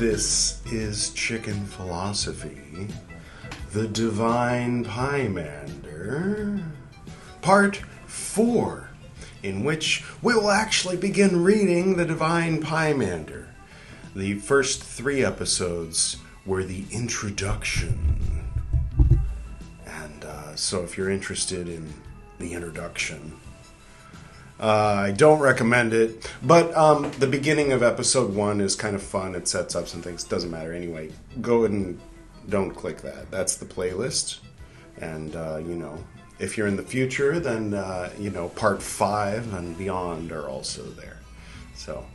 This is Chicken Philosophy, the Divine Pymander, Part 4, in which we will actually begin reading the Divine Pymander. The first 3 episodes were the introduction. And so if you're interested in the introduction, I don't recommend it, but the beginning of episode 1 is kind of fun. It sets up some things. Doesn't matter anyway. Go and don't click that. That's the playlist. And, if you're in the future, then, part 5 and beyond are also there. So,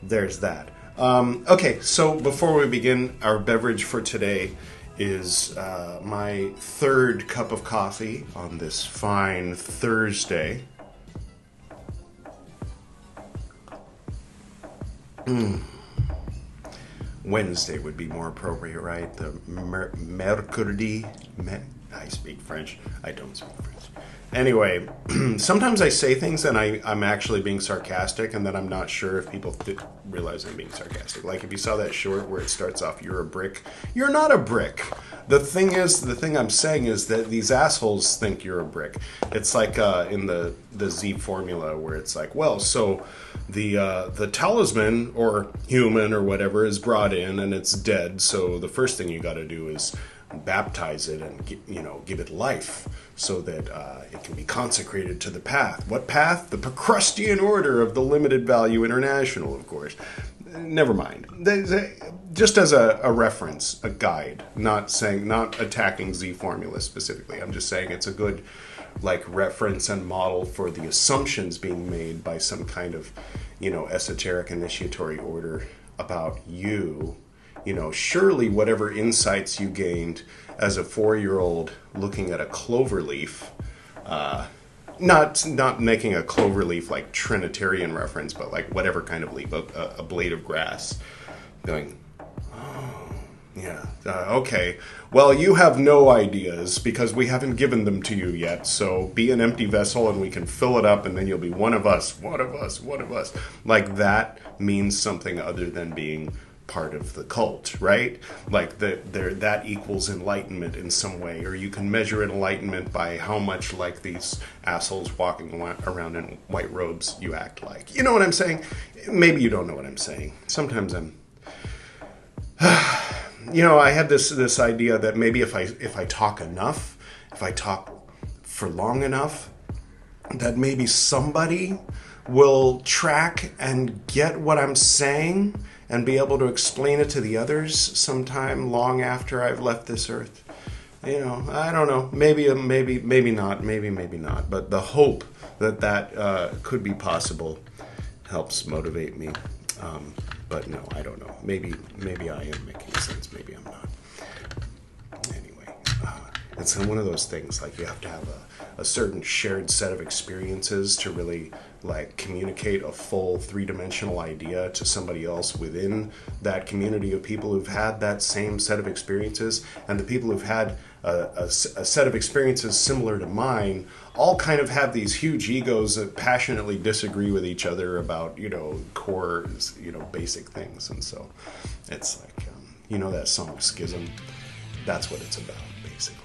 there's that. Okay, so before we begin, our beverage for today is my 3rd cup of coffee on this fine Thursday. Wednesday would be more appropriate, right? The mercredi. I speak French. I don't speak French. Anyway, sometimes I say things and I'm actually being sarcastic, and then I'm not sure if people realize I'm being sarcastic. Like if you saw that short where it starts off, "You're a brick." You're not a brick. The thing I'm saying is that these assholes think you're a brick. It's like in the Z formula where it's like, well, so the talisman or human or whatever is brought in and it's dead. So the first thing you got to do is baptize it and give it life so that it can be consecrated to the path. What path? The Procrustean Order of the Limited Value International, of course. Never mind. Just as a reference, a guide, not attacking Z formula specifically. I'm just saying it's a good reference and model for the assumptions being made by some kind of esoteric initiatory order about you. Surely whatever insights you gained as a 4-year-old looking at a clover leaf, not making a clover leaf like Trinitarian reference, but like whatever kind of leaf, a blade of grass, going, oh, yeah, okay. Well, you have no ideas because we haven't given them to you yet, so be an empty vessel and we can fill it up and then you'll be one of us, one of us, one of us. Like that means something other than being part of the cult, right? Like that equals enlightenment in some way, or you can measure enlightenment by how much like these assholes walking around in white robes you act like. You know what I'm saying? Maybe you don't know what I'm saying. Sometimes I'm I had this idea that maybe if I talk enough, if I talk for long enough, that maybe somebody will track and get what I'm saying and be able to explain it to the others sometime long after I've left this earth. I don't know. Maybe not. Maybe not. But the hope that could be possible helps motivate me. But no, I don't know. Maybe I am making sense. Maybe I'm not. Anyway, it's one of those things, like you have to have a certain shared set of experiences to really communicate a full 3-dimensional idea to somebody else within that community of people who've had that same set of experiences. And the people who've had a set of experiences similar to mine all kind of have these huge egos that passionately disagree with each other about, core, basic things. And so it's like, that song Schism, that's what it's about, basically.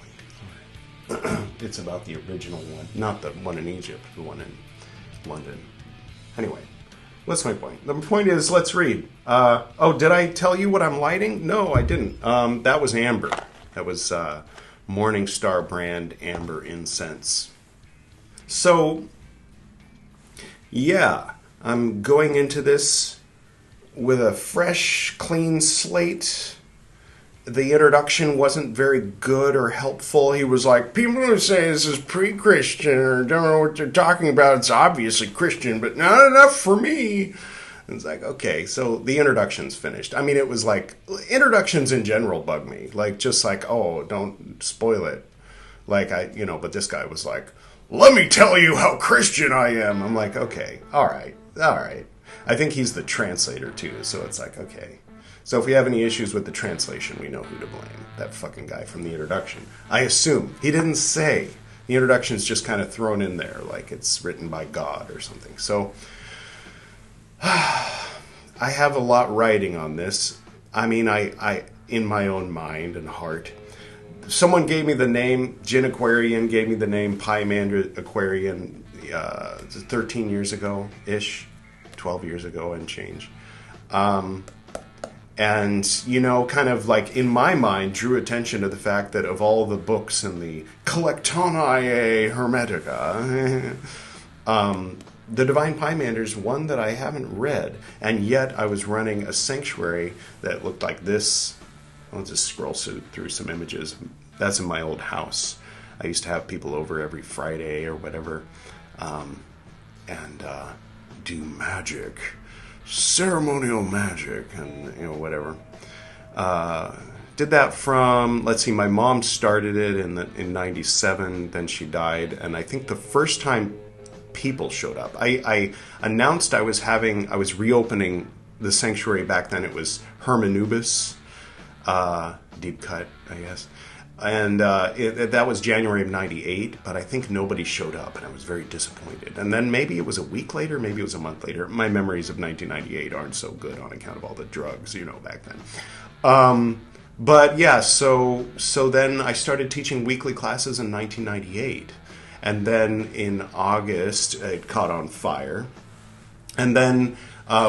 It's about the original one, not the one in Egypt, the one in London. Anyway, what's my point? The point is, let's read. Did I tell you what I'm lighting? No, I didn't. That was amber. That was Morningstar brand amber incense. So, yeah, I'm going into this with a fresh, clean slate. The introduction wasn't very good or helpful. He was like, people who say this is pre-Christian or don't know what they're talking about. It's obviously Christian, but not enough for me. And it's like, okay, so the introduction's finished. I mean, it was like, introductions in general bug me. Just like, oh, don't spoil it. But this guy was like, let me tell you how Christian I am. I'm like, okay, all right. I think he's the translator too, so it's like, okay. So if we have any issues with the translation, we know who to blame. That fucking guy from the introduction. I assume. He didn't say. The introduction's just kind of thrown in there like it's written by God or something. So I have a lot riding on this. I mean, I in my own mind and heart, someone gave me the name, Jin Aquarian gave me the name Pymander Aquarian 13 years ago-ish, 12 years ago and change. And, you know, kind of like in my mind drew attention to the fact that of all the books in the Collectanea Hermetica, the Divine Pymander is one that I haven't read, and yet I was running a sanctuary that looked like this. I'll just scroll through some images. That's in my old house. I used to have people over every Friday or whatever, and do magic, ceremonial magic, and you know, whatever. Did that from, let's see, my mom started it in 97, then she died, and I think the first time people showed up, I announced I was reopening the sanctuary. Back then it was Hermanubis, deep cut, I guess. And that was January of 98, but I think nobody showed up, and I was very disappointed. And then maybe it was a week later, maybe it was a month later. My memories of 1998 aren't so good on account of all the drugs, you know, back then. But yeah, so then I started teaching weekly classes in 1998. And then in August, it caught on fire. And then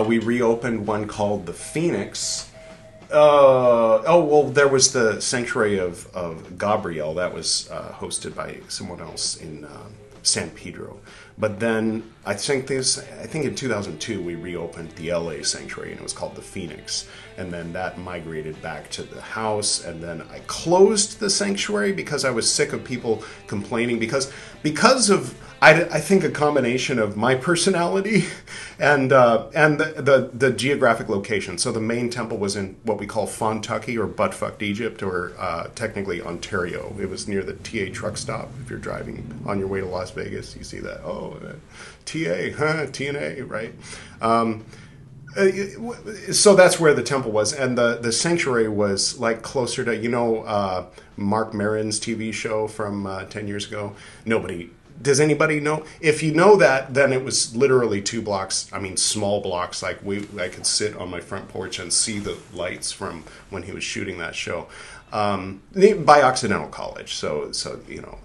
we reopened one called the Phoenix. There was the Sanctuary of Gabriel. That was hosted by someone else in San Pedro. But then I think in 2002 we reopened the LA Sanctuary, and it was called the Phoenix. And then that migrated back to the house, and then I closed the sanctuary because I was sick of people complaining because of I think a combination of my personality and the geographic location. So the main temple was in what we call Fontucky, or butt-fucked Egypt, or technically Ontario. It was near the TA truck stop. If you're driving on your way to Las Vegas, you see that. Oh, TA, TNA, right? So that's where the temple was, and the sanctuary was like closer to, you know, Mark Maron's TV show from 10 years ago. Does anybody know? If you know that, then it was literally 2 blocks. I mean, small blocks. Like I could sit on my front porch and see the lights from when he was shooting that show. By Occidental College, so you know,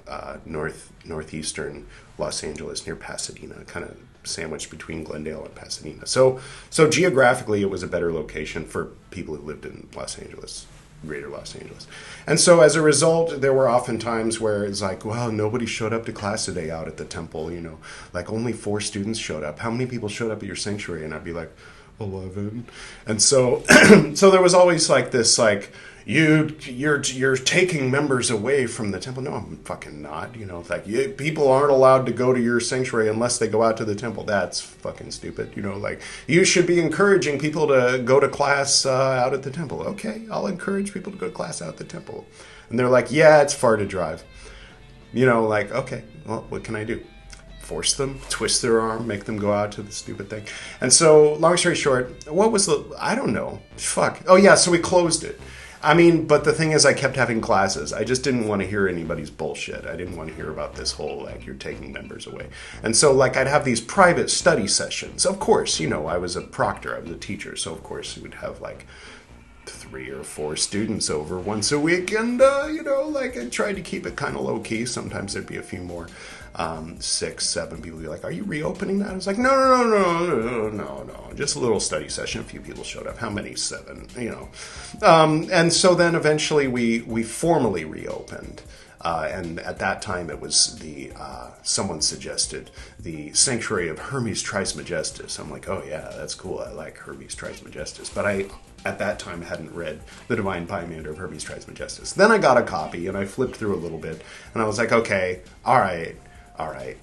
northeastern Los Angeles near Pasadena, kind of sandwiched between Glendale and Pasadena. So geographically, it was a better location for people who lived in Los Angeles, greater Los Angeles. And so as a result, there were often times where it's like, well, nobody showed up to class today out at the temple, you know, like only 4 students showed up. How many people showed up at your sanctuary? And I'd be like, 11. And so so there was always like this, like, you're taking members away from the temple. No, I'm fucking not. You know, like, people aren't allowed to go to your sanctuary unless they go out to the temple. That's fucking stupid. You know, like, you should be encouraging people to go to class out at the temple. Okay, I'll encourage people to go to class out at the temple. And they're like, yeah, it's far to drive. You know, like, okay, well, what can I do? Force them, twist their arm, make them go out to the stupid thing. And so, long story short, I don't know. Fuck. Oh yeah, so we closed it. I mean, but the thing is, I kept having classes. I just didn't want to hear anybody's bullshit. I didn't want to hear about this whole, like, you're taking members away. And so, like, I'd have these private study sessions. Of course, you know, I was a proctor, I was a teacher, so of course we'd have, like, 3 or 4 students over once a week, and, you know, like, I tried to keep it kind of low-key. Sometimes there'd be a few more. 6, 7 people would be like, are you reopening that? I was like, no, just a little study session. A few people showed up. How many? 7, you know. And so then eventually we formally reopened. And at that time it was someone suggested the Sanctuary of Hermes Trismegistus. I'm like, oh yeah, that's cool. I like Hermes Trismegistus. But I, at that time, hadn't read the Divine Pymander of Hermes Trismegistus. Then I got a copy and I flipped through a little bit and I was like, okay, all right,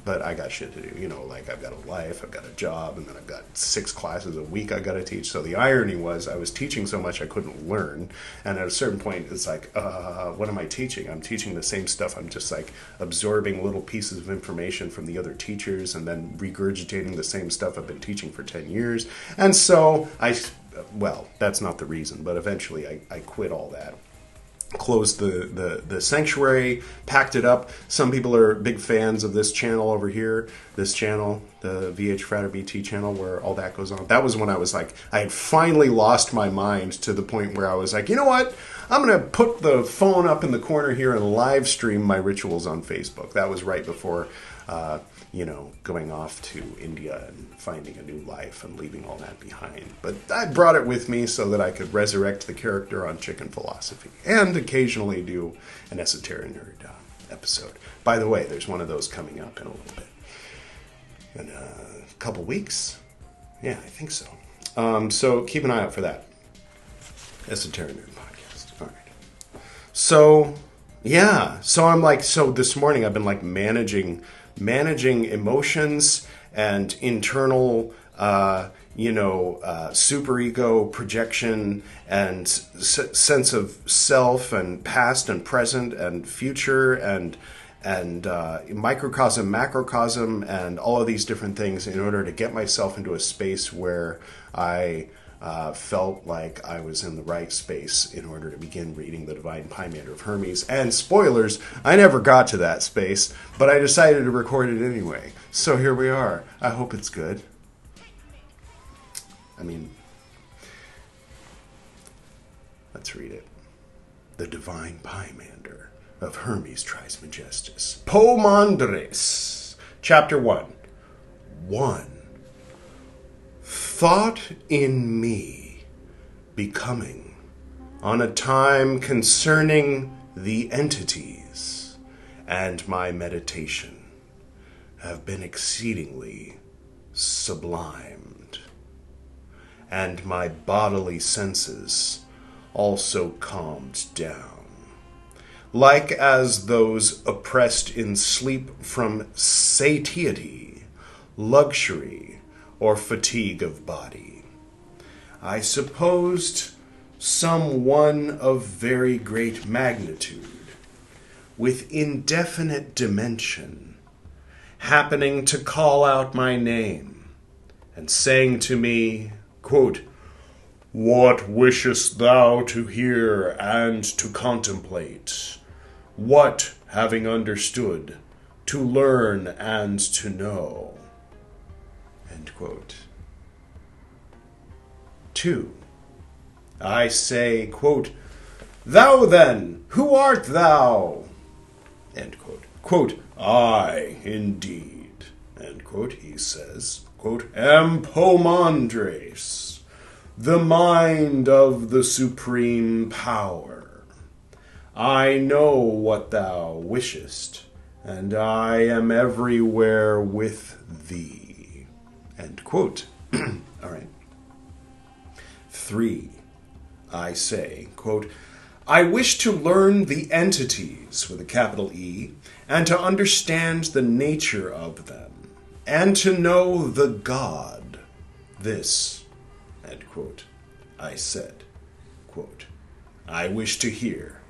but I got shit to do. You know, like, I've got a life, I've got a job, and then I've got 6 classes a week I got to teach. So the irony was I was teaching so much I couldn't learn. And at a certain point, it's like, what am I teaching? I'm teaching the same stuff. I'm just, like, absorbing little pieces of information from the other teachers and then regurgitating the same stuff I've been teaching for 10 years. And so well, that's not the reason, but eventually I quit all that. closed the sanctuary, packed it up. Some people are big fans of this channel over here, this channel, the VH Frater BT channel, where all that goes on. That was when I was like, I had finally lost my mind to the point where I was like, you know what? I'm going to put the phone up in the corner here and live stream my rituals on Facebook. That was right before, going off to India and finding a new life and leaving all that behind. But I brought it with me so that I could resurrect the character on Chicken Philosophy and occasionally do an Esoteric Nerd episode. By the way, there's one of those coming up in a little bit. In a couple weeks? Yeah, I think so. So keep an eye out for that. Esoteric Nerd podcast. All right. So, yeah. So I'm like, this morning I've been like managing emotions and internal, superego projection and sense of self and past and present and future and microcosm, macrocosm, and all of these different things in order to get myself into a space where I felt like I was in the right space in order to begin reading the Divine Pymander of Hermes. And spoilers, I never got to that space, but I decided to record it anyway. So here we are. I hope it's good. I mean, let's read it. The Divine Pymander of Hermes Trismegistus. Pomandres. Chapter 1. 1. Thought in me, becoming, on a time concerning the entities, and my meditation have been exceedingly sublimed, and my bodily senses also calmed down, like as those oppressed in sleep from satiety, luxury, or fatigue of body. I supposed some one of very great magnitude, with indefinite dimension, happening to call out my name, and saying to me, quote, "What wishest thou to hear and to contemplate? What, having understood, to learn and to know?" End quote. 2. I say, quote, "Thou then, who art thou?" End quote. Quote, "I, indeed," end quote, he says, quote, "am Pomandres, the mind of the supreme power. I know what thou wishest, and I am everywhere with thee." End quote. All right. 3. I say, quote, "I wish to learn the entities, with a capital E, and to understand the nature of them, and to know the God. This," end quote, I said, quote, "I wish to hear,"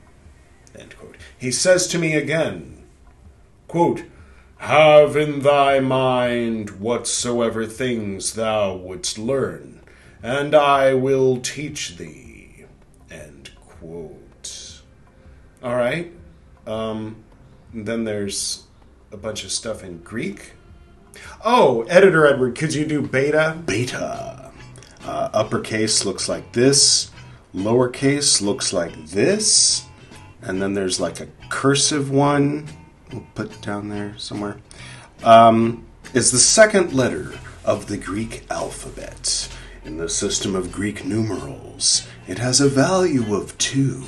end quote. He says to me again, quote, "Have in thy mind whatsoever things thou wouldst learn, and I will teach thee," end quote. All right. Then there's a bunch of stuff in Greek. Oh, Editor Edward, could you do beta? Beta. Uppercase looks like this. Lowercase looks like this. And then there's like a cursive one. We'll put it down there somewhere. Is the second letter of the Greek alphabet. In the system of Greek numerals, it has a value of 2.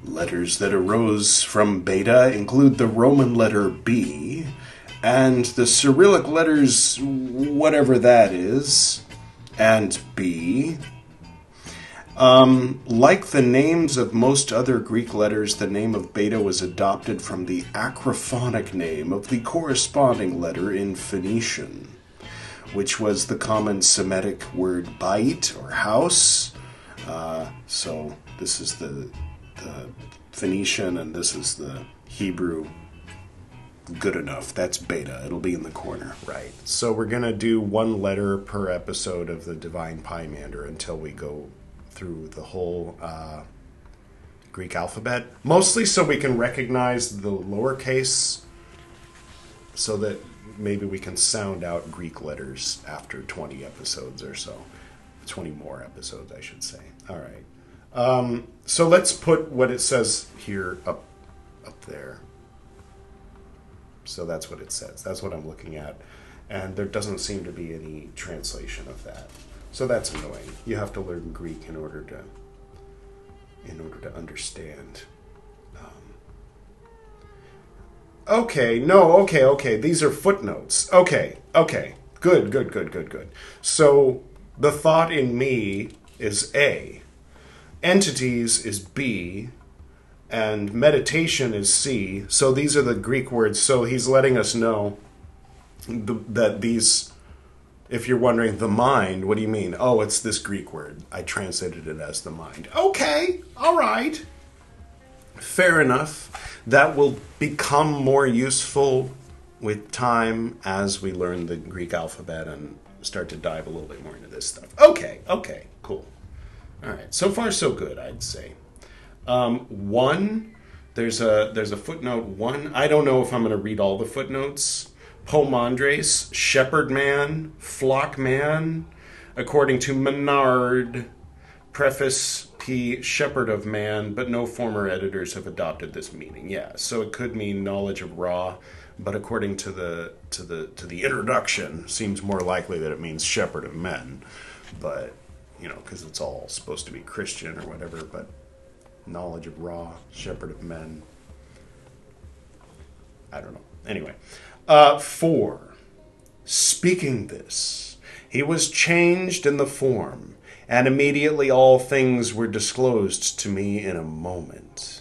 Letters that arose from beta include the Roman letter B and the Cyrillic letters, whatever that is, and B. Like the names of most other Greek letters, the name of beta was adopted from the acrophonic name of the corresponding letter in Phoenician, which was the common Semitic word bait, or house. So this is the Phoenician, and this is the Hebrew. Good enough. That's beta. It'll be in the corner. Right. So we're going to do 1 letter per episode of the Divine Pymander until we go through the whole Greek alphabet, mostly so we can recognize the lowercase, so that maybe we can sound out Greek letters after 20 episodes or so. 20 more episodes, I should say. All right. So let's put what it says here up there. So that's what it says. That's what I'm looking at. And there doesn't seem to be any translation of that. So that's annoying. You have to learn Greek in order to understand. Okay. These are footnotes. Okay. Good. So the thought in me is A. Entities is B. And meditation is C. So these are the Greek words. So he's letting us know that these, if you're wondering, the mind, what do you mean? Oh, it's this Greek word. I translated it as the mind. Okay, all right. Fair enough. That will become more useful with time as we learn the Greek alphabet and start to dive a little bit more into this stuff. Okay, cool. All right, so far so good, I'd say. One, there's a footnote 1. I don't know if I'm going to read all the footnotes. Pomandres, shepherd man, flock man, according to Menard. Preface P, shepherd of man, but no former editors have adopted this meaning. Yeah, so it could mean knowledge of Ra, but according to the introduction, seems more likely that it means shepherd of men. But because it's all supposed to be Christian or whatever. But knowledge of Ra, shepherd of men. I don't know. Anyway. 4. Speaking this, he was changed in the form, and immediately all things were disclosed to me in a moment.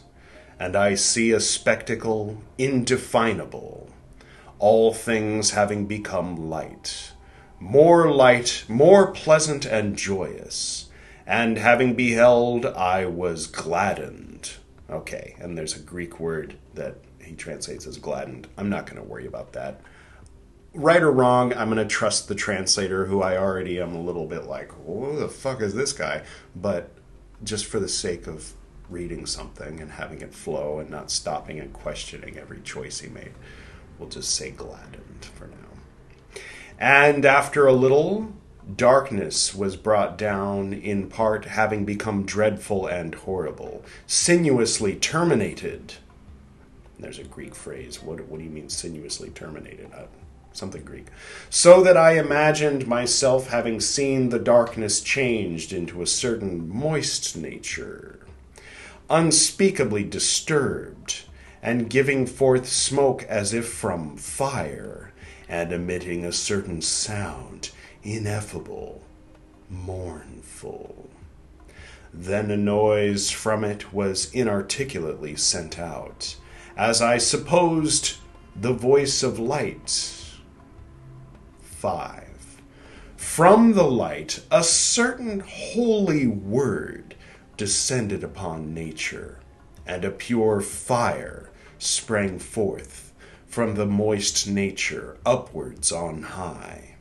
And I see a spectacle indefinable, all things having become light, more pleasant and joyous. And having beheld, I was gladdened. Okay, and there's a Greek word that he translates as gladdened. I'm not going to worry about that. Right or wrong, I'm going to trust the translator, who I already am a little bit like, who the fuck is this guy? But just for the sake of reading something and having it flow and not stopping and questioning every choice he made, we'll just say gladdened for now. And after a little, darkness was brought down, in part having become dreadful and horrible, sinuously terminated. There's a Greek phrase. What do you mean sinuously terminated? Something Greek. So that I imagined myself having seen the darkness changed into a certain moist nature, unspeakably disturbed, and giving forth smoke as if from fire, and emitting a certain sound, ineffable, mournful. Then a noise from it was inarticulately sent out, as I supposed the voice of light. 5. From the light a certain holy word descended upon nature, and a pure fire sprang forth from the moist nature upwards on high.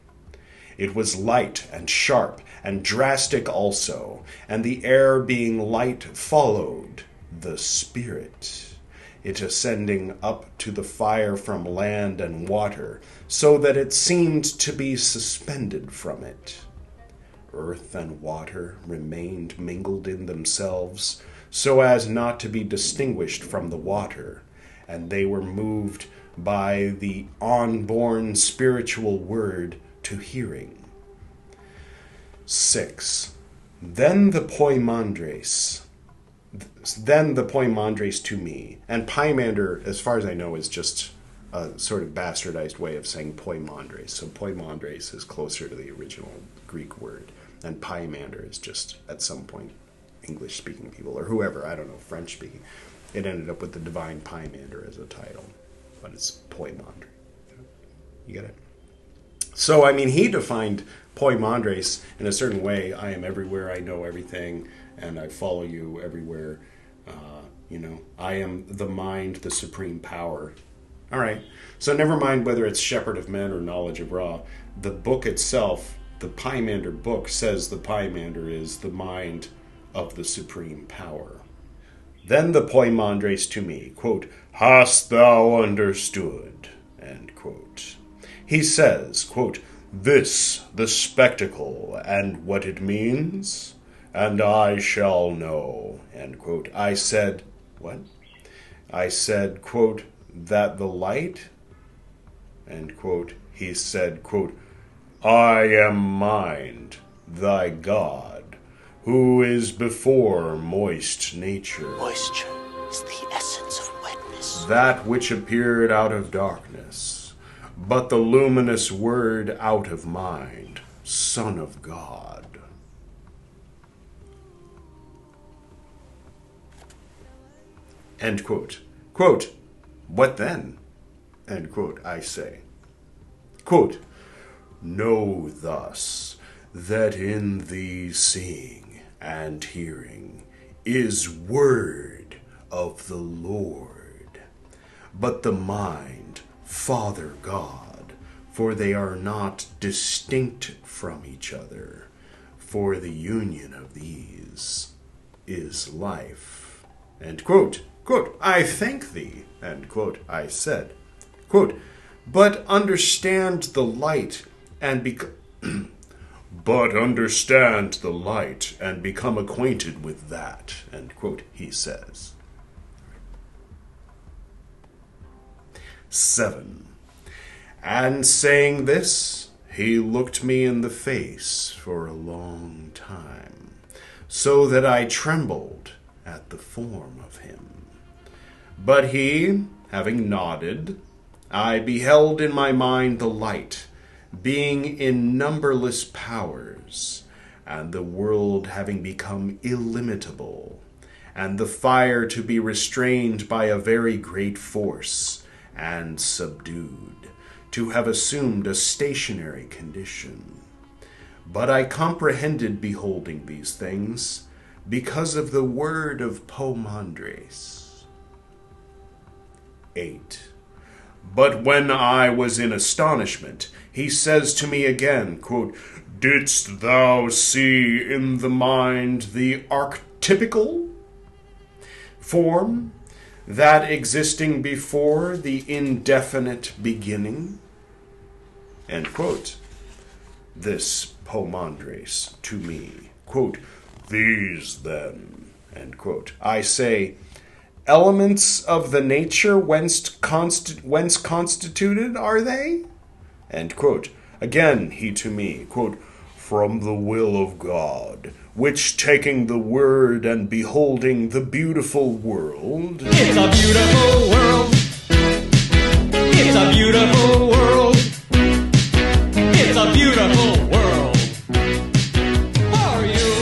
It was light and sharp and drastic also, and the air being light followed the spirit, it ascending up to the fire from land and water, so that it seemed to be suspended from it. Earth and water remained mingled in themselves, so as not to be distinguished from the water, and they were moved by the unborn spiritual word to hearing. 6. Then the Pymander to me. And Pymander, as far as I know, is just a sort of bastardized way of saying Pymander. So Pymander is closer to the original Greek word. And Pymander is just, at some point, English-speaking people, or whoever, I don't know, French-speaking. It ended up with the Divine Pymander as a title. But it's Pymander. You get it? So, I mean, he defined Poimandres in a certain way. I am everywhere, I know everything, and I follow you everywhere. I am the mind, the supreme power. All right. So never mind whether it's Shepherd of Men or Knowledge of Ra. The book itself, the Pymander book, says the Pymander is the mind of the supreme power. Then the Poimandres to me, quote, "Hast thou understood?" End quote. He says, quote, "This, the spectacle, and what it means, and I shall know." End quote. I said, what? I said, quote, "That the light?" End quote. He said, quote, "I am mind, thy God, who is before moist nature. Moisture is the essence of wetness. That which appeared out of darkness, but the luminous word out of mind, Son of God." End quote. Quote, "What then?" End quote, I say. Quote, "Know thus that in thee seeing and hearing is word of the Lord, but the mind, Father God, for they are not distinct from each other, for the union of these is life." End quote. Quote, "I thank thee," end quote, I said. Quote, "But understand the light and become acquainted with that," end quote, he says. 7. And saying this, he looked me in the face for a long time, so that I trembled at the form of him. But he, having nodded, I beheld in my mind the light, being in numberless powers, and the world having become illimitable, and the fire to be restrained by a very great force, and subdued, to have assumed a stationary condition. But I comprehended beholding these things, because of the word of Poimandres. 8. But when I was in astonishment, he says to me again, quote, "Didst thou see in the mind the archetypical form, that existing before the indefinite beginning?" End quote. This Poimandres to me, quote, "These then," end quote, I say, "elements of the nature whence constituted are they?" End quote. Again he to me, quote, "From the will of God, which taking the word and beholding the beautiful world..." It's a beautiful world. It's a beautiful world. It's a beautiful world. For you.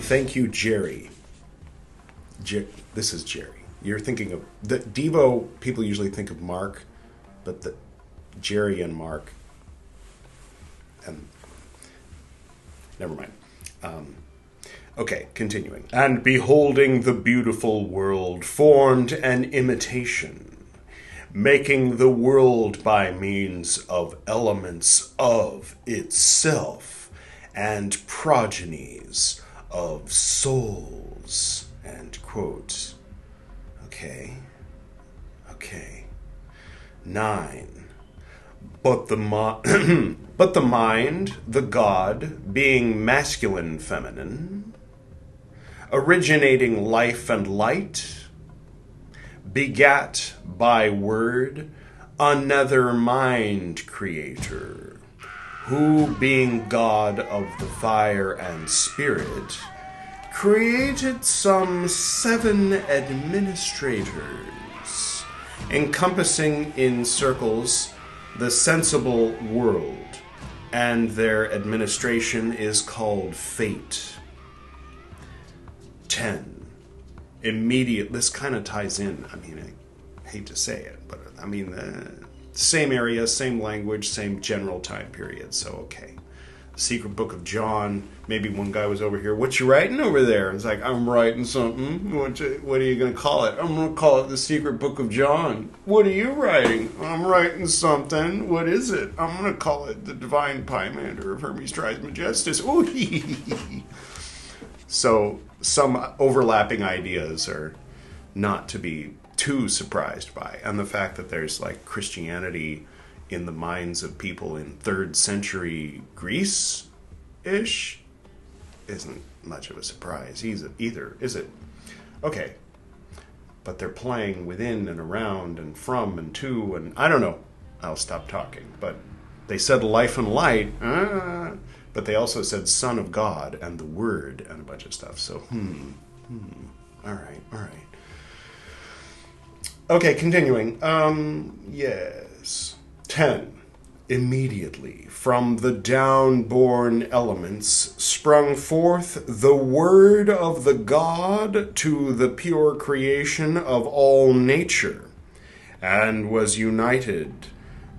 Thank you, Jerry. This is Jerry. You're thinking of the Devo. People usually think of Mark, but the Jerry and Mark, and never mind. Okay, continuing. "And beholding the beautiful world, formed an imitation, making the world by means of elements of itself, and progenies of souls." End quote. Okay. 9. But the mind, the God, being masculine, feminine, originating life and light, begat by word another mind creator, who being God of the fire and spirit, created some 7 administrators, encompassing in circles the sensible world, and their administration is called fate. 10. Immediate, this kind of ties in, I hate to say it, but same area, same language, same general time period, so okay. The Secret Book of John, maybe one guy was over here, "What you writing over there?" It's like, "I'm writing something." What are you going to call it? "I'm going to call it the Secret Book of John." "What are you writing?" "I'm writing something." "What is it?" "I'm going to call it the Divine Pymander of Hermes Trismegistus." Ooh, So some overlapping ideas are not to be too surprised by. And the fact that there's like Christianity in the minds of people in 3rd century Greece-ish isn't much of a surprise either, is it? Okay. But they're playing within and around and from and to, and I don't know. I'll stop talking. But they said life and light, but they also said Son of God and the Word and a bunch of stuff. So, all right. Okay, continuing. Yes. 10. Immediately from the down-born elements sprung forth the word of the God to the pure creation of all nature, and was united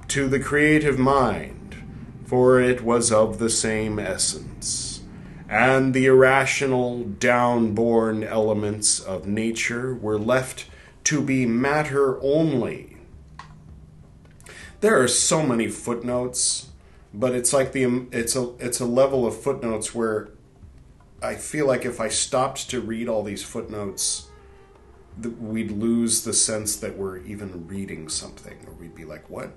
to the creative mind, for it was of the same essence. And the irrational, down-born elements of nature were left to be matter only. There are so many footnotes, but it's like it's a level of footnotes where I feel like if I stopped to read all these footnotes, we'd lose the sense that we're even reading something, or we'd be like, what?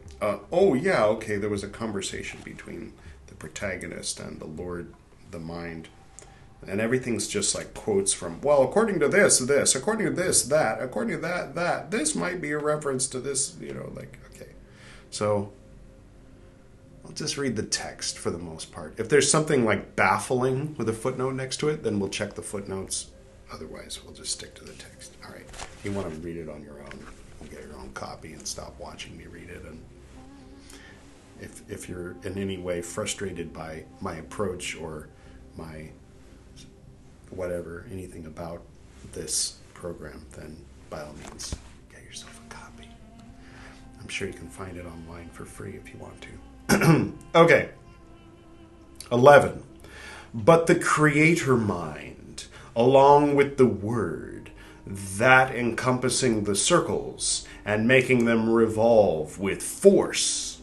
Oh yeah, okay, there was a conversation between the protagonist and the Lord, the mind. And everything's just like quotes from, well, according to this, according to this, that, according to that, this might be a reference to this, like, okay. So I'll just read the text for the most part. If there's something like baffling with a footnote next to it, then we'll check the footnotes. Otherwise, we'll just stick to the text. All right. If you want to read it on your own, you'll get your own copy and stop watching me read it. And if you're in any way frustrated by my approach or my whatever, anything about this program, then by all means, get yourself a copy. I'm sure you can find it online for free if you want to. Okay. 11. But the creator mind, along with the word, that encompassing the circles and making them revolve with force,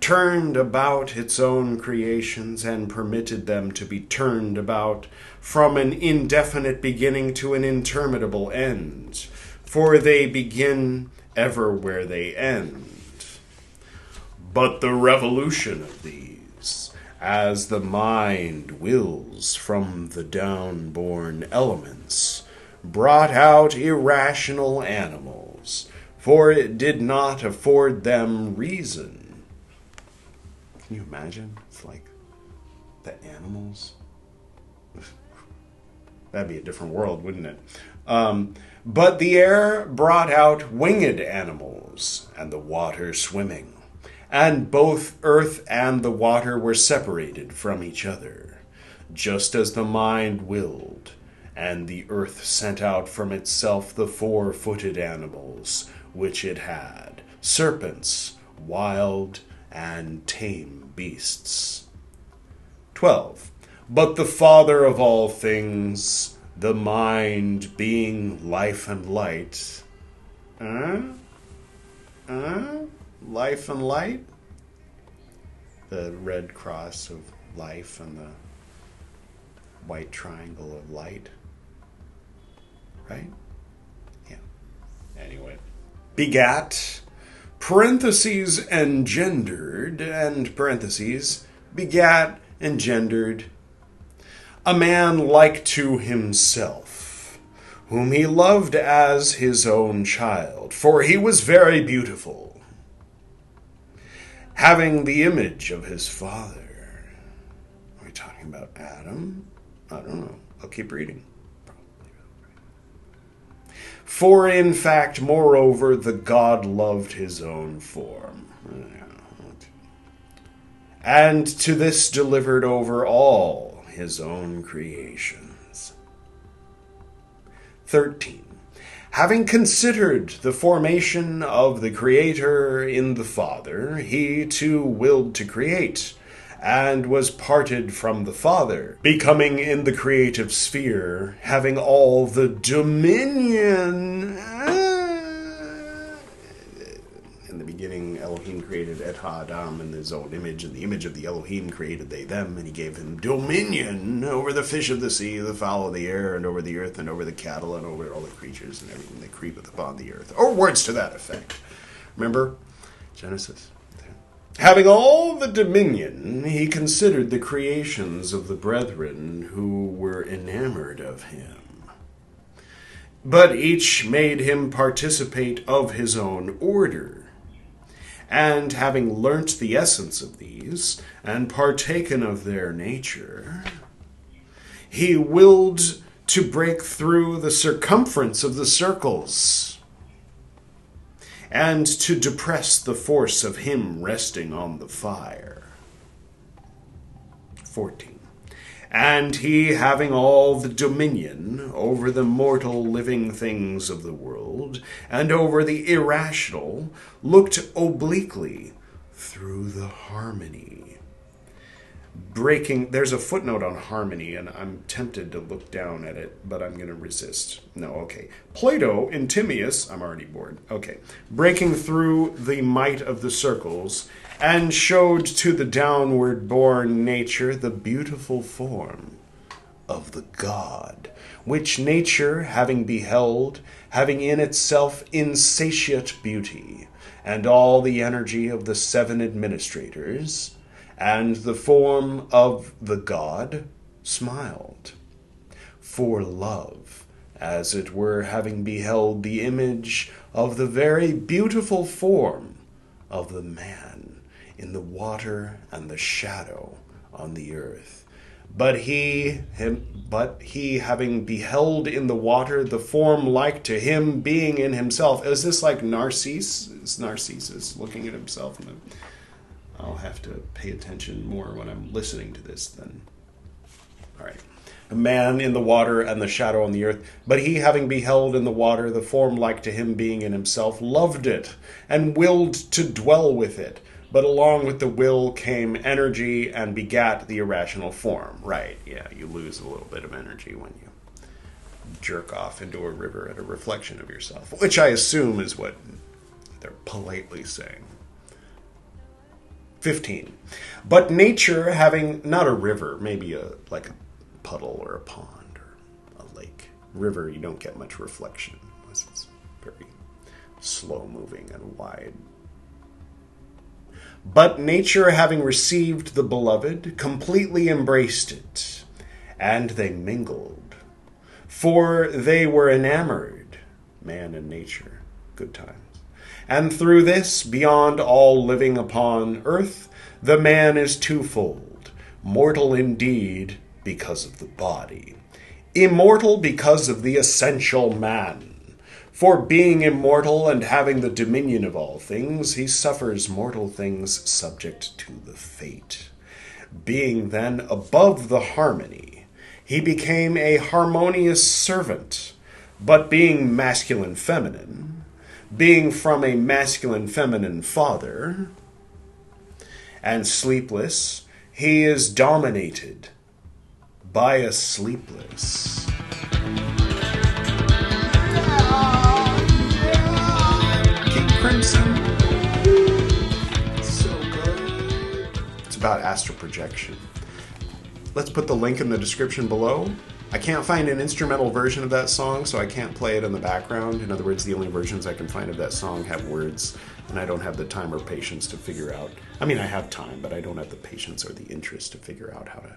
turned about its own creations and permitted them to be turned about from an indefinite beginning to an interminable end, for they begin ever where they end. But the revolution of these, as the mind wills from the down-born elements, brought out irrational animals, for it did not afford them reason. Can you imagine? It's like the animals. That'd be a different world, wouldn't it? But the air brought out winged animals, and the water swimming. And both earth and the water were separated from each other, just as the mind willed, and the earth sent out from itself the 4-footed animals which it had, serpents, wild and tame beasts. 12. But the Father of all things, the mind being life and light. Life and light? The red cross of life and the white triangle of light. Right? Yeah. Anyway. Begat, parentheses, engendered, and parentheses, begat, engendered, a man like to himself, whom he loved as his own child, for he was very beautiful, having the image of his father. Are we talking about Adam? I don't know. I'll keep reading. For in fact, moreover, the God loved his own form, and to this delivered over all his own creations. 13. Having considered the formation of the Creator in the Father, he too willed to create, and was parted from the Father, becoming in the creative sphere, having all the dominion. In the beginning, Elohim created Et HaAdam in his own image, and the image of the Elohim created they them, and he gave him dominion over the fish of the sea, the fowl of the air, and over the earth, and over the cattle, and over all the creatures, and everything that creepeth upon the earth. Or words to that effect. Remember? Genesis. Having all the dominion, he considered the creations of the brethren who were enamored of him. But each made him participate of his own order. And having learnt the essence of these, and partaken of their nature, he willed to break through the circumference of the circles, and to depress the force of him resting on the fire. 14. And he, having all the dominion over the mortal living things of the world, and over the irrational, looked obliquely through the harmony. There's a footnote on harmony, and I'm tempted to look down at it, but I'm going to resist. No, okay. Plato in Timaeus, I'm already bored. Okay. Breaking through the might of the circles, and showed to the downward-born nature the beautiful form of the God, which nature, having beheld, having in itself insatiate beauty, and all the energy of the 7 administrators, and the form of the God, smiled. For love, as it were, having beheld the image of the very beautiful form of the man, in the water and the shadow on the earth. But he having beheld in the water the form like to him being in himself. Is this like Narcissus? Is Narcissus looking at himself? I'll have to pay attention more when I'm listening to this then. All right. A man in the water and the shadow on the earth. But he, having beheld in the water the form like to him being in himself, loved it and willed to dwell with it. But along with the will came energy and begat the irrational form. Right, yeah, you lose a little bit of energy when you jerk off into a river at a reflection of yourself, which I assume is what they're politely saying. 15. But nature having, not a river, maybe like a puddle or a pond or a lake. River, you don't get much reflection unless it's very slow-moving and wide. But nature, having received the beloved, completely embraced it, and they mingled. For they were enamored, man and nature, good times. And through this, beyond all living upon earth, the man is twofold, mortal indeed because of the body, immortal because of the essential man. For being immortal and having the dominion of all things, he suffers mortal things subject to the fate. Being then above the harmony, he became a harmonious servant, but being masculine-feminine, being from a masculine-feminine father, and sleepless, he is dominated by a sleepless. Crimson. It's so good. It's about astral projection. Let's put the link in the description below. I can't find an instrumental version of that song, so I can't play it in the background. In other words, the only versions I can find of that song have words, and I don't have the time or patience to figure out. I mean, I have time, but I don't have the patience or the interest to figure out how to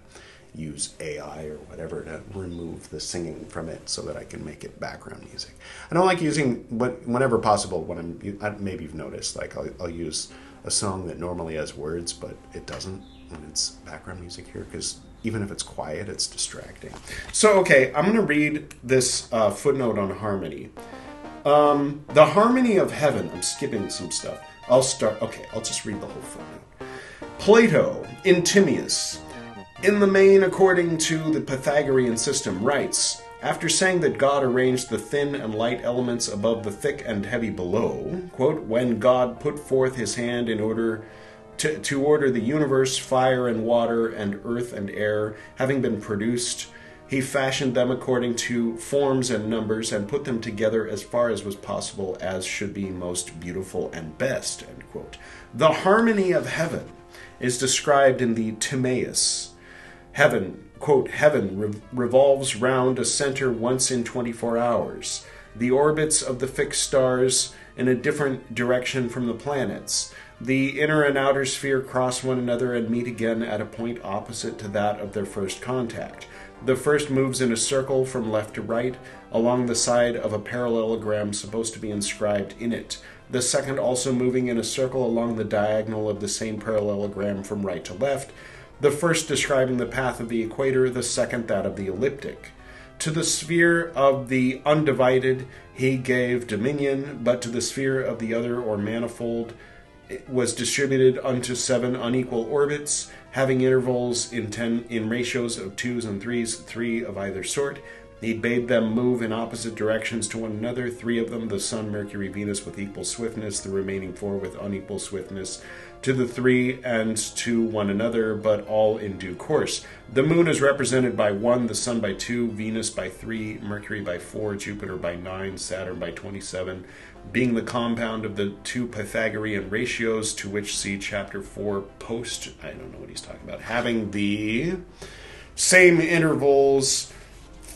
use AI or whatever to remove the singing from it so that I can make it background music. I don't like using, whenever possible, when maybe you've noticed, like I'll use a song that normally has words, but it doesn't when it's background music here, because even if it's quiet, it's distracting. So, okay, I'm going to read this footnote on harmony. The harmony of heaven, I'm skipping some stuff. I'll just read the whole footnote. Plato, in Timaeus, in the main, according to the Pythagorean system, writes, after saying that God arranged the thin and light elements above the thick and heavy below, quote, when God put forth his hand in order to order the universe, fire and water and earth and air, having been produced, He fashioned them according to forms and numbers and put them together as far as was possible as should be most beautiful and best, end quote. The harmony of heaven is described in the Timaeus. Heaven, quote, heaven revolves round a center once in 24 hours. The orbits of the fixed stars in a different direction from the planets. The inner and outer sphere cross one another and meet again at a point opposite to that of their first contact. The first moves in a circle from left to right, along the side of a parallelogram supposed to be inscribed in it. The second also moving in a circle along the diagonal of the same parallelogram from right to left. The first describing the path of the equator, the second that of the elliptic. To the sphere of the undivided he gave dominion, but to the sphere of the other or manifold it was distributed unto 7 unequal orbits, having intervals in ratios of 2s and 3s, 3 of either sort. He bade them move in opposite directions to one another, 3 of them, the Sun, Mercury, Venus, with equal swiftness, the remaining 4 with unequal swiftness, to the 3 and to one another, but all in due course. The Moon is represented by 1, the Sun by 2, Venus by 3, Mercury by 4, Jupiter by 9, Saturn by 27, being the compound of the 2 Pythagorean ratios, to which see chapter 4 post. I don't know what he's talking about. Having the same intervals,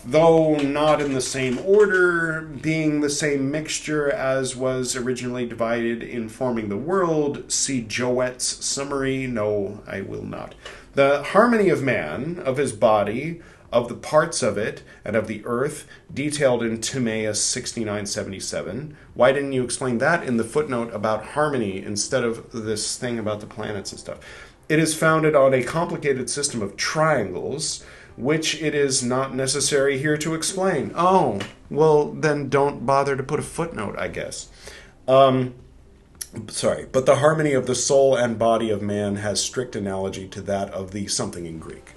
though not in the same order, being the same mixture as was originally divided in forming the world. See Joette's summary. No, I will not. The harmony of man, of his body, of the parts of it, and of the earth, detailed in Timaeus 6977. Why didn't you explain that in the footnote about harmony instead of this thing about the planets and stuff? It is founded on a complicated system of triangles, which it is not necessary here to explain. Oh, well, then don't bother to put a footnote, I guess. Sorry, but the harmony of the soul and body of man has strict analogy to that of the something in Greek.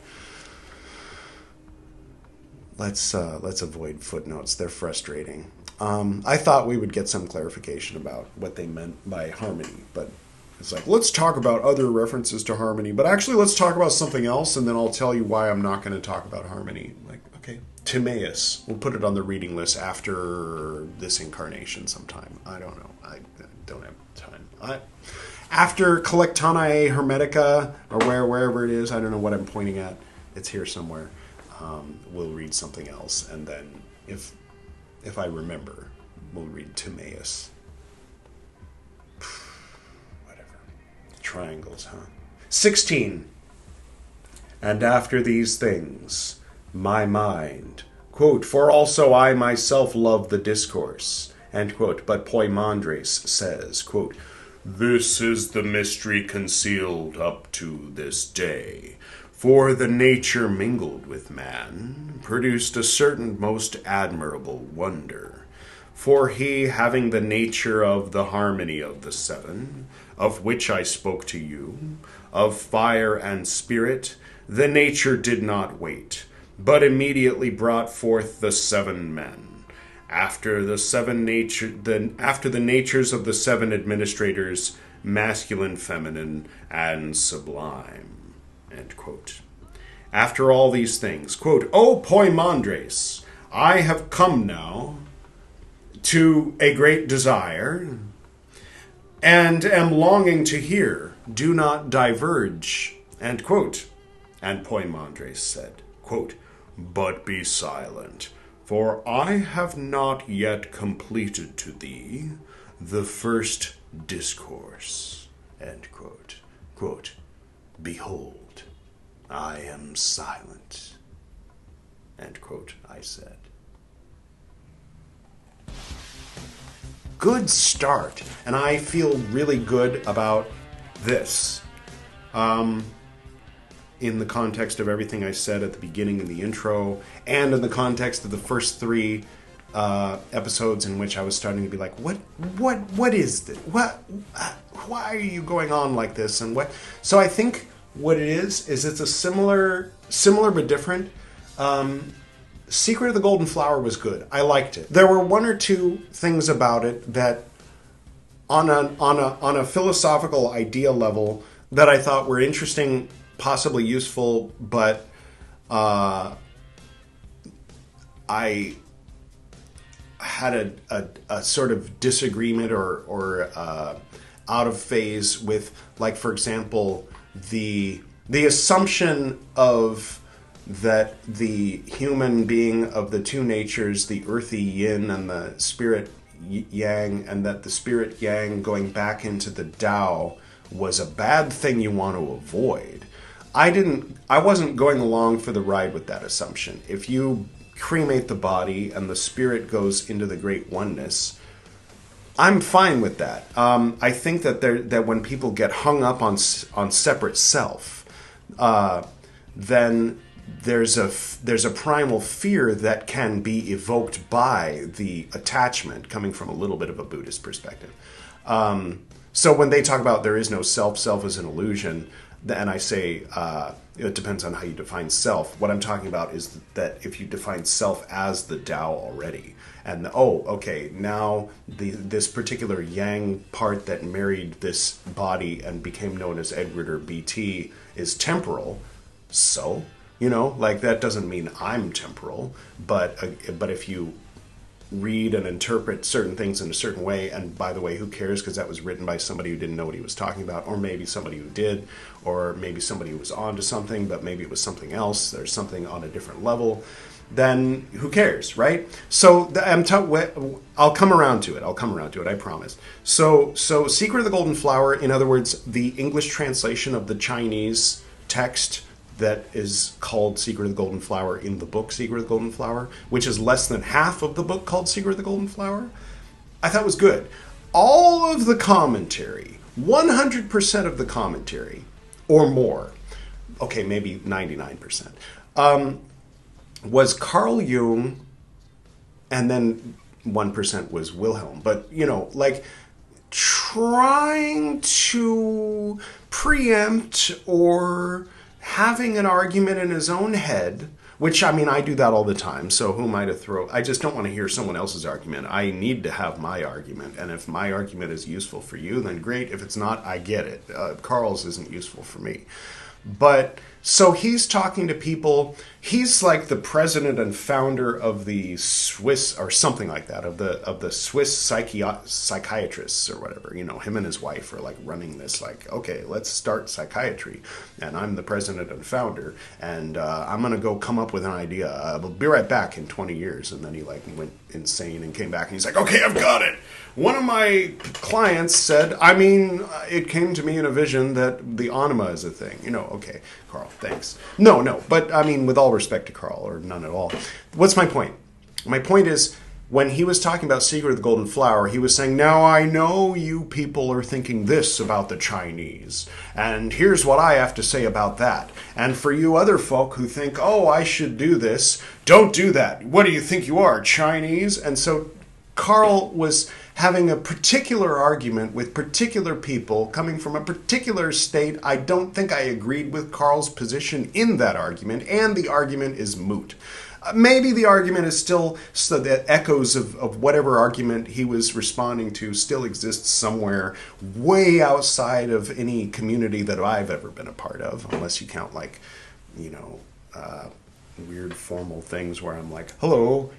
Let's avoid footnotes. They're frustrating. I thought we would get some clarification about what they meant by harmony, but it's like, let's talk about other references to harmony, but actually let's talk about something else, and then I'll tell you why I'm not going to talk about harmony. Like, okay, Timaeus. We'll put it on the reading list after this incarnation sometime. I don't know. I don't have time. After Collectanae Hermetica, or wherever it is, I don't know what I'm pointing at. It's here somewhere. We'll read something else, and then if I remember, we'll read Timaeus. Whatever. Triangles, huh? 16. And after these things, my mind, quote, for also I myself love the discourse, end quote, but Poimandres says, quote, this is the mystery concealed up to this day. For the nature mingled with man produced a certain most admirable wonder. For he, having the nature of the harmony of the 7, of which I spoke to you, of fire and spirit, the nature did not wait, but immediately brought forth the 7 men. After the natures of the 7 administrators, masculine, feminine, and sublime. End quote. After all these things, quote, O Poimandres, I have come now to a great desire, and am longing to hear. Do not diverge, end quote. And Poimandres said, quote, but be silent, for I have not yet completed to thee the first discourse, end quote. Quote, behold, I am silent, end quote, I said. Good start, and I feel really good about this. In the context of everything I said at the beginning of the intro, and in the context of the first 3 episodes in which I was starting to be like, what is this? Why are you going on like this? And what? So I think what it is it's a similar but different. Secret of the Golden Flower was good. I liked it. There were 1 or 2 things about it that, on a philosophical idea level, that I thought were interesting, possibly useful, but I had a sort of disagreement or out of phase with, like, for example, the assumption of that the human being of the two natures, the earthy yin and the spirit yang, and that the spirit yang going back into the Tao was a bad thing you want to avoid. I wasn't going along for the ride with that assumption. If you cremate the body and the spirit goes into the great oneness, I'm fine with that. I think that when people get hung up on separate self, then there's a primal fear that can be evoked by the attachment, coming from a little bit of a Buddhist perspective. So when they talk about there is no self, self is an illusion, and I say it depends on how you define self. What I'm talking about is that if you define self as the Tao already, and now this particular yang part that married this body and became known as Edward or BT is temporal, so, like, that doesn't mean I'm temporal, but if you read and interpret certain things in a certain way, and by the way, who cares, because that was written by somebody who didn't know what he was talking about, or maybe somebody who did, or maybe somebody who was onto something, but maybe it was something else, there's something on a different level, then who cares, right? So I'll come around to it, I promise. So Secret of the Golden Flower, in other words, the English translation of the Chinese text that is called Secret of the Golden Flower in the book Secret of the Golden Flower, which is less than half of the book called Secret of the Golden Flower, I thought was good. All of the commentary, 100% of the commentary, or more, okay, maybe 99%, was Carl Jung, and then 1% was Wilhelm. But, trying to preempt or having an argument in his own head, which, I do that all the time, so who am I to throw? I just don't want to hear someone else's argument. I need to have my argument, and if my argument is useful for you, then great. If it's not, I get it. Carl's isn't useful for me. But, so he's talking to people, he's like the president and founder of the Swiss, or something like that, of the Swiss psychiatrists or whatever, him and his wife are like running this, like, okay, let's start psychiatry, and I'm the president and founder, and I'm going to go come up with an idea, I'll be right back in 20 years, and then he like went insane and came back, and he's like, okay, I've got it. One of my clients said, it came to me in a vision that the anima is a thing. Okay, Carl, thanks. No, but with all respect to Carl, or none at all. What's my point? My point is, when he was talking about Secret of the Golden Flower, he was saying, now I know you people are thinking this about the Chinese, and here's what I have to say about that. And for you other folk who think, I should do this, don't do that. What do you think you are, Chinese? And so Carl was having a particular argument with particular people coming from a particular state. I don't think I agreed with Carl's position in that argument, and the argument is moot. Maybe the argument is still, so that echoes of whatever argument he was responding to still exists somewhere way outside of any community that I've ever been a part of, unless you count like, weird formal things where I'm like, hello,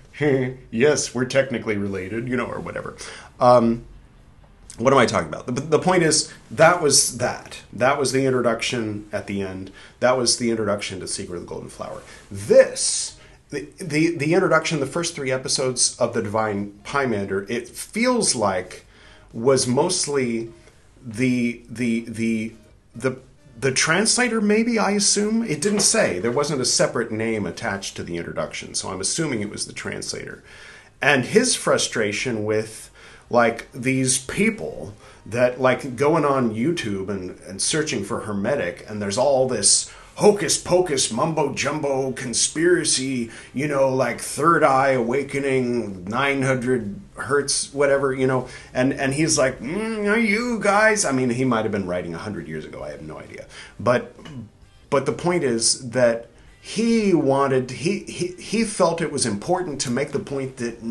yes, we're technically related, or whatever. What am I talking about? The point is, that was the introduction at the end. That was the introduction to Secret of the Golden Flower. The introduction, the first 3 episodes of the Divine Pymander, it feels like was mostly the translator, maybe, I assume. It didn't say. There wasn't a separate name attached to the introduction, so I'm assuming it was the translator. And his frustration with, like, these people that, like, going on YouTube and searching for Hermetic, and there's all this hocus pocus, mumbo jumbo, conspiracy, like third eye awakening, 900 hertz, whatever, and he's like, are you guys? He might have been writing 100 years ago. I have no idea. But the point is that he felt it was important to make the point that,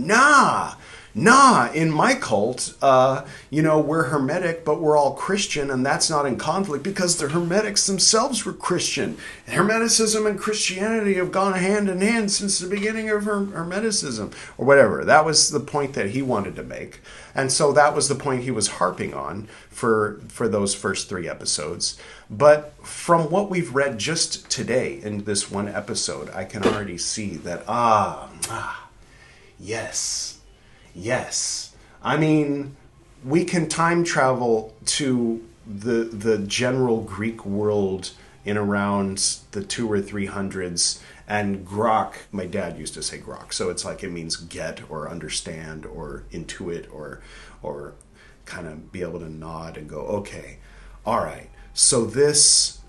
nah, in my cult, we're Hermetic, but we're all Christian, and that's not in conflict because the Hermetics themselves were Christian. Hermeticism and Christianity have gone hand in hand since the beginning of Hermeticism, or whatever. That was the point that he wanted to make. And so that was the point he was harping on for those first 3 episodes. But from what we've read just today in this one episode, I can already see that, yes. I mean, we can time travel to the general Greek world in around the 200 or 300s, and grok, my dad used to say grok, so it's like it means get or understand or intuit or kind of be able to nod and go, okay, all right. So this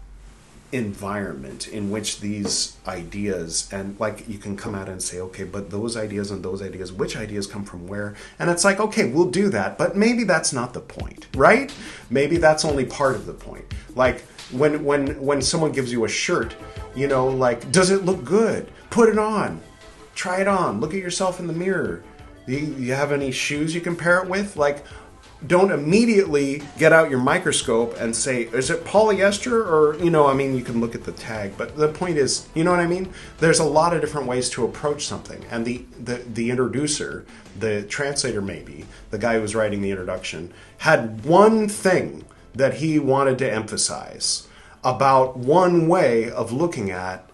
environment in which these ideas, and like you can come out and say, okay, but those ideas and those ideas, which ideas come from where? And it's like, okay, we'll do that, but maybe that's not the point, right? Maybe that's only part of the point. Like when someone gives you a shirt, like, does it look good? Put it on. Try it on. Look at yourself in the mirror. You have any shoes you can pair it with? Like, don't immediately get out your microscope and say, is it polyester? Or, you can look at the tag. But the point is, you know what I mean? There's a lot of different ways to approach something. And the introducer, the translator maybe, the guy who was writing the introduction, had one thing that he wanted to emphasize about one way of looking at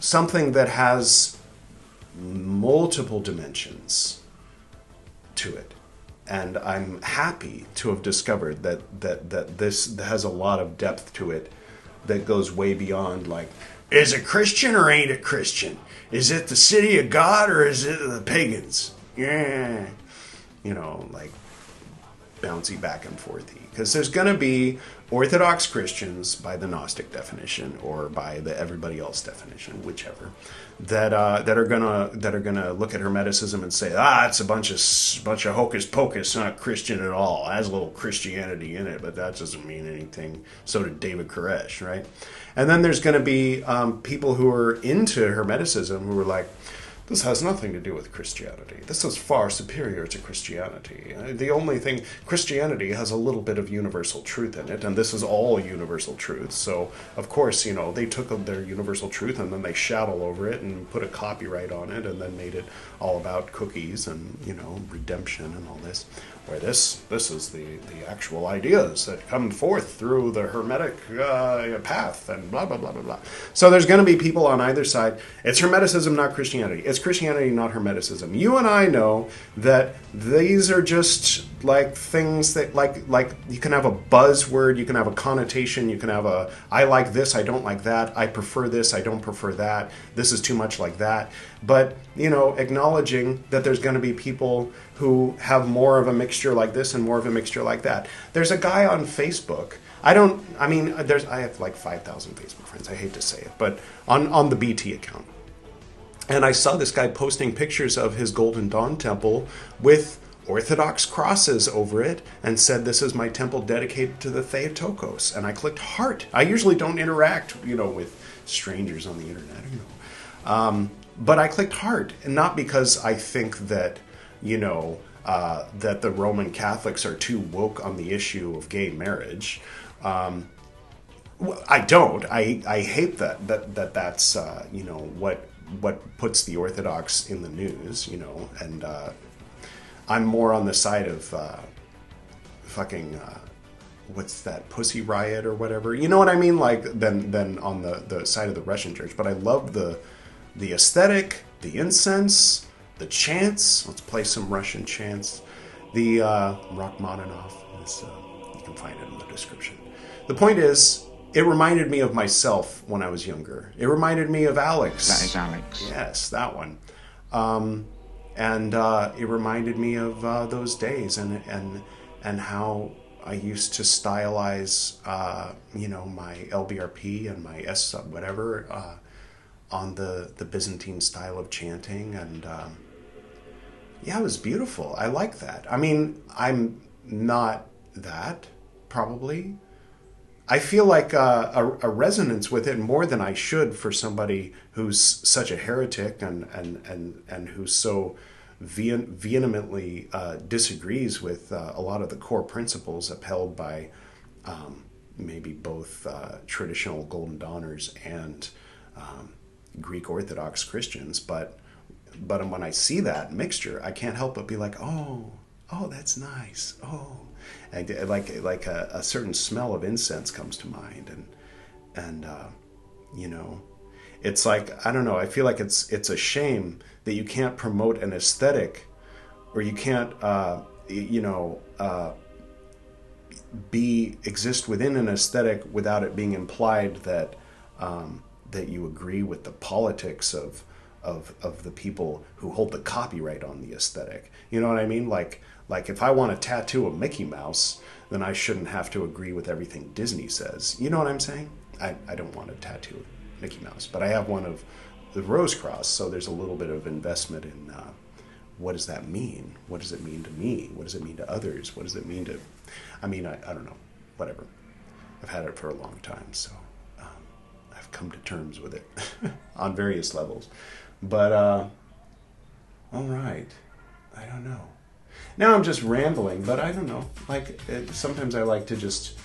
something that has multiple dimensions to it. And I'm happy to have discovered that this has a lot of depth to it that goes way beyond, like, is it Christian or ain't it Christian? Is it the city of God or is it the pagans? Yeah. Like bouncy back and forthy. Because there's going to be Orthodox Christians by the Gnostic definition or by the everybody else definition, whichever, that are gonna look at Hermeticism and say, it's a bunch of hocus pocus, not Christian at all. It has a little Christianity in it, but that doesn't mean anything. So did David Koresh, right? And then there's going to be people who are into Hermeticism who are like, this has nothing to do with Christianity. This is far superior to Christianity. The only thing, Christianity has a little bit of universal truth in it, and this is all universal truth. So, of course, they took their universal truth and then they shat all over it and put a copyright on it and then made it all about cookies and, redemption and all this. Where this is the actual ideas that come forth through the Hermetic path and blah, blah, blah, blah, blah. So there's going to be people on either side. It's Hermeticism, not Christianity. It's Christianity, not Hermeticism. You and I know that these are just like things that, like you can have a buzzword, you can have a connotation, you can have a, I like this, I don't like that, I prefer this, I don't prefer that, this is too much like that. But, acknowledging that there's going to be people who have more of a mixture like this and more of a mixture like that. There's a guy on Facebook. I have like 5,000 Facebook friends. I hate to say it, but on the BT account. And I saw this guy posting pictures of his Golden Dawn temple with Orthodox crosses over it and said, this is my temple dedicated to the Theotokos. And I clicked heart. I usually don't interact, with strangers on the internet, but I clicked heart, and not because I think that, that the Roman Catholics are too woke on the issue of gay marriage. I don't. I hate that's what puts the Orthodox in the news, and I'm more on the side of what's that, Pussy Riot or whatever, you know what I mean, like than on the side of the Russian church. But I love the aesthetic, the incense, the chants. Let's play some Russian chants. The Rachmaninoff, you can find it in the description. The point is, it reminded me of myself when I was younger. It reminded me of Alex. That is Alex. Yes, that one. And it reminded me of those days and how I used to stylize, my LBRP and my S sub whatever on the Byzantine style of chanting, and it was beautiful. I like that. I mean, I'm not that, probably. I feel like a resonance with it more than I should for somebody who's such a heretic and who's so vehemently disagrees with a lot of the core principles upheld by maybe both traditional Golden Dawners and Greek Orthodox Christians, but when I see that mixture, I can't help but be like, oh, that's nice. Oh, like a certain smell of incense comes to mind, and you know, it's like, I don't know. I feel like it's a shame that you can't promote an aesthetic, or you can't exist within an aesthetic without it being implied that that you agree with the politics of the people who hold the copyright on the aesthetic. You know what I mean? Like if I want to tattoo a Mickey Mouse, then I shouldn't have to agree with everything Disney says. You know what I'm saying? I don't want to tattoo Mickey Mouse, but I have one of the Rose Cross, so there's a little bit of investment in what does that mean? What does it mean to me? What does it mean to others? What does it mean to... I mean, I don't know. Whatever. I've had it for a long time, so I've come to terms with it on various levels. But, all right. I don't know. Now I'm just rambling, but I don't know. Like, sometimes I like to just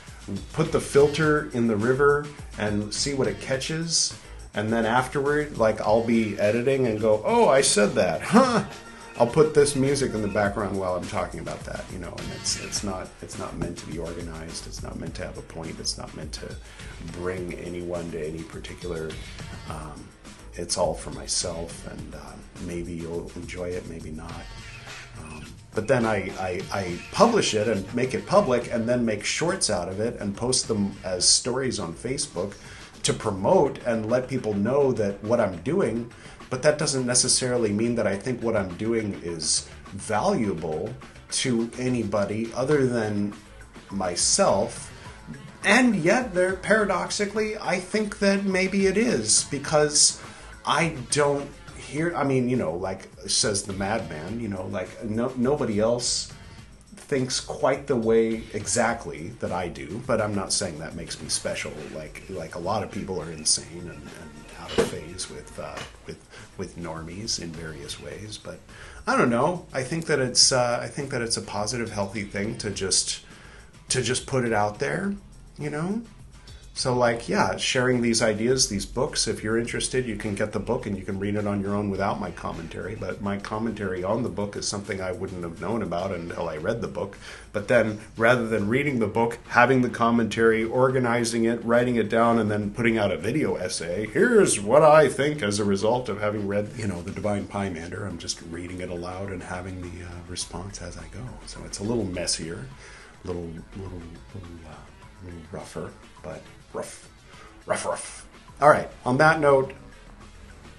put the filter in the river and see what it catches. And then afterward, like, I'll be editing and go, oh, I said that. Huh. I'll put this music in the background while I'm talking about that, you know, and it's not meant to be organized. It's not meant to have a point. It's not meant to bring anyone to any particular. It's all for myself, and maybe you'll enjoy it, maybe not. But then I publish it and make it public, and then make shorts out of it and post them as stories on Facebook to promote and let people know that what I'm doing. But that doesn't necessarily mean that I think what I'm doing is valuable to anybody other than myself. And yet, paradoxically, I think that maybe it is, because I don't hear... I mean, you know, like says the madman, you know, like nobody else thinks quite the way exactly that I do. But I'm not saying that makes me special. Like a lot of people are insane and out of phase with normies in various ways, but I don't know. I think that it's a positive, healthy thing to just put it out there, you know. So, like, yeah, sharing these ideas, these books. If you're interested, you can get the book and you can read it on your own without my commentary. But my commentary on the book is something I wouldn't have known about until I read the book. But then, rather than reading the book, having the commentary, organizing it, writing it down, and then putting out a video essay, here's what I think as a result of having read, you know, the Divine Pymander. I'm just reading it aloud and having the response as I go. So it's a little messier, a little rougher, but rough. All right. On that note,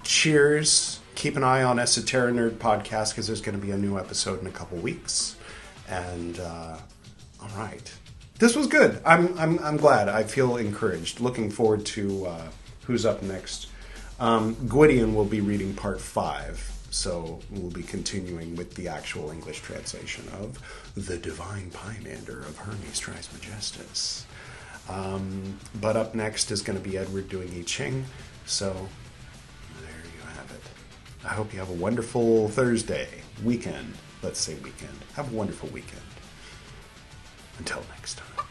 cheers. Keep an eye on Esoteric Nerd Podcast, because there's going to be a new episode in a couple weeks. And all right, this was good. I'm glad. I feel encouraged. Looking forward to who's up next. Gwydion will be reading part 5. So we'll be continuing with the actual English translation of The Divine Pymander of Hermes Trismegistus. But up next is going to be Edward doing I Ching. So there you have it. I hope you have a wonderful Thursday, weekend. Let's say weekend. Have a wonderful weekend. Until next time.